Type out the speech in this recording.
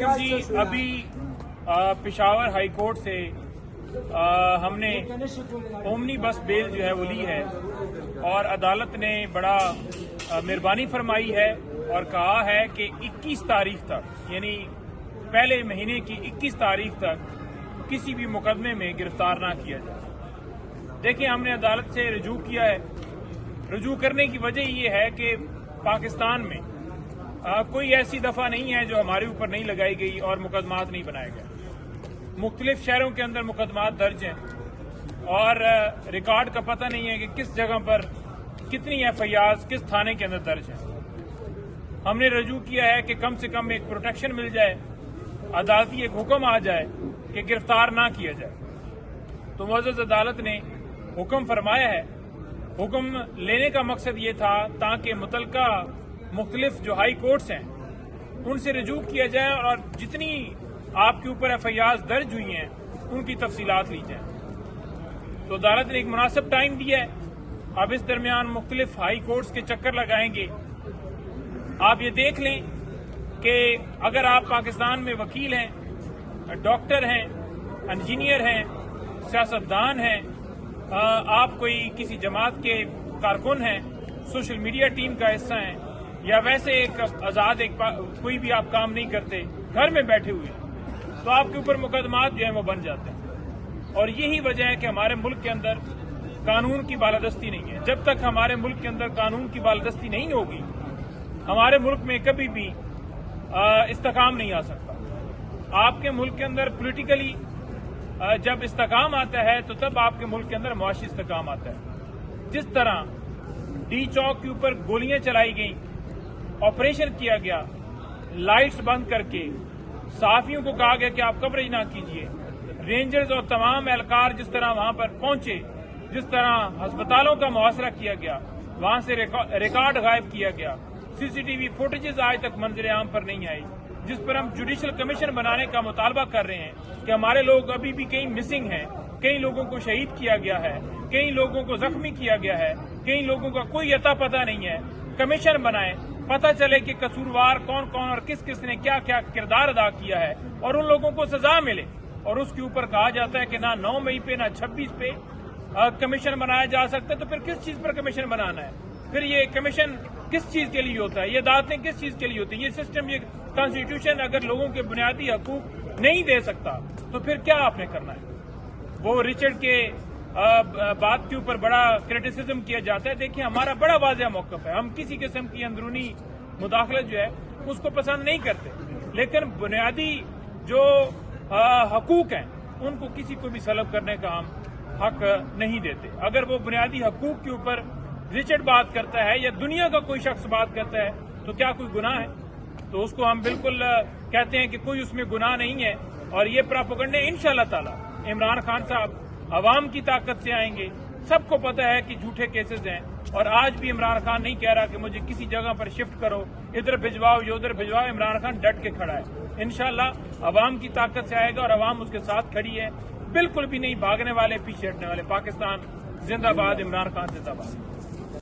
دیکھیں جی ابھی Peshawar high court سے ہم نے اومنی بس بیل جو ہے وہ لی ہے اور عدالت نے بڑا مہربانی فرمائی ہے اور کہا ہے کہ 21 تاریخ تک یعنی پہلے مہینے کی 21 تاریخ تک کسی بھی مقدمے میں گرفتار نہ کیا جائے۔ دیکھیں ہم نے عدالت سے رجوع کیا ہے، رجوع کرنے کی وجہ یہ ہے کہ پاکستان میں کوئی ایسی دفعہ نہیں ہے جو ہمارے اوپر نہیں لگائی گئی اور مقدمات نہیں بنائے گئے۔ مختلف شہروں کے اندر مقدمات درج ہیں اور ریکارڈ کا پتہ نہیں ہے کہ کس جگہ پر کتنی ایف آئی آرز کس تھانے کے اندر درج ہیں۔ ہم نے رجوع کیا ہے کہ کم سے کم ایک پروٹیکشن مل جائے، عدالتی ایک حکم آ جائے کہ گرفتار نہ کیا جائے۔ تو معزز عدالت نے حکم فرمایا ہے۔ حکم لینے کا مقصد یہ تھا تاکہ متعلقہ مختلف جو ہائی کورٹس ہیں ان سے رجوع کیا جائے اور جتنی آپ کے اوپر ایف آئی آرز درج ہوئی ہیں ان کی تفصیلات لی جائیں۔ تو عدالت نے ایک مناسب ٹائم دیا ہے۔ اب اس درمیان مختلف ہائی کورٹس کے چکر لگائیں گے۔ آپ یہ دیکھ لیں کہ اگر آپ پاکستان میں وکیل ہیں، ڈاکٹر ہیں، انجینئر ہیں، سیاستدان ہیں، آپ کوئی کسی جماعت کے کارکن ہیں، سوشل میڈیا ٹیم کا حصہ ہیں یا ویسے ایک آزاد کوئی بھی آپ کام نہیں کرتے، گھر میں بیٹھے ہوئے ہیں، تو آپ کے اوپر مقدمات جو ہیں وہ بن جاتے ہیں۔ اور یہی وجہ ہے کہ ہمارے ملک کے اندر قانون کی بالادستی نہیں ہے۔ جب تک ہمارے ملک کے اندر قانون کی بالادستی نہیں ہوگی ہمارے ملک میں کبھی بھی استحکام نہیں آ سکتا۔ آپ کے ملک کے اندر پولیٹیکلی جب استحکام آتا ہے تو تب آپ کے ملک کے اندر معاشی استحکام آتا ہے۔ جس طرح ڈی چوک کے اوپر گولیاں چلائی گئیں، آپریشن کیا گیا، لائٹس بند کر کے صحافیوں کو کہا گیا کہ آپ کوریج نہ کیجیے، رینجرز اور تمام اہلکار جس طرح وہاں پر پہنچے، جس طرح ہسپتالوں کا محاصرہ کیا گیا، وہاں سے ریکارڈ غائب کیا گیا، سی سی ٹی وی فوٹیجز آج تک منظر عام پر نہیں آئی، جس پر ہم جوڈیشل کمیشن بنانے کا مطالبہ کر رہے ہیں کہ ہمارے لوگ ابھی بھی کئی مسنگ ہیں، کئی لوگوں کو شہید کیا گیا ہے، کئی لوگوں کو زخمی کیا گیا ہے، کئی لوگوں کا کوئی اتا پتہ نہیں ہے۔ کمیشن بنائیں، پتہ چلے کہ قصوروار کون کون اور کس کس نے کیا کیا کردار ادا کیا ہے اور ان لوگوں کو سزا ملے۔ اور اس کے اوپر کہا جاتا ہے کہ نہ 9 مئی پہ نہ 26 پہ کمیشن بنایا جا سکتا ہے، تو پھر کس چیز پر کمیشن بنانا ہے؟ پھر یہ کمیشن کس چیز کے لیے ہوتا ہے؟ یہ عدالتیں کس چیز کے لیے ہوتی ہیں؟ یہ سسٹم، یہ کانسٹیٹیوشن اگر لوگوں کے بنیادی حقوق نہیں دے سکتا تو پھر کیا آپ نے کرنا ہے؟ وہ رچرڈ کے بات کے اوپر بڑا کرٹیسزم کیا جاتا ہے۔ دیکھیں ہمارا بڑا واضح موقف ہے، ہم کسی قسم کی اندرونی مداخلت جو ہے اس کو پسند نہیں کرتے، لیکن بنیادی جو حقوق ہیں ان کو کسی کو بھی سلب کرنے کا ہم حق نہیں دیتے۔ اگر وہ بنیادی حقوق کے اوپر رچرڈ بات کرتا ہے یا دنیا کا کوئی شخص بات کرتا ہے تو کیا کوئی گناہ ہے؟ تو اس کو ہم بالکل کہتے ہیں کہ کوئی اس میں گناہ نہیں ہے۔ اور یہ پراپیگنڈے انشاءاللہ تعالی عمران خان صاحب عوام کی طاقت سے آئیں گے۔ سب کو پتہ ہے کہ جھوٹے کیسز ہیں اور آج بھی عمران خان نہیں کہہ رہا کہ مجھے کسی جگہ پر شفٹ کرو، ادھر بھجواؤ یا ادھر بھجواؤ۔ عمران خان ڈٹ کے کھڑا ہے، انشاءاللہ عوام کی طاقت سے آئے گا اور عوام اس کے ساتھ کھڑی ہے، بالکل بھی نہیں بھاگنے والے، پیچھے ہٹنے والے۔ پاکستان زندہ باد، عمران خان زندہ باد۔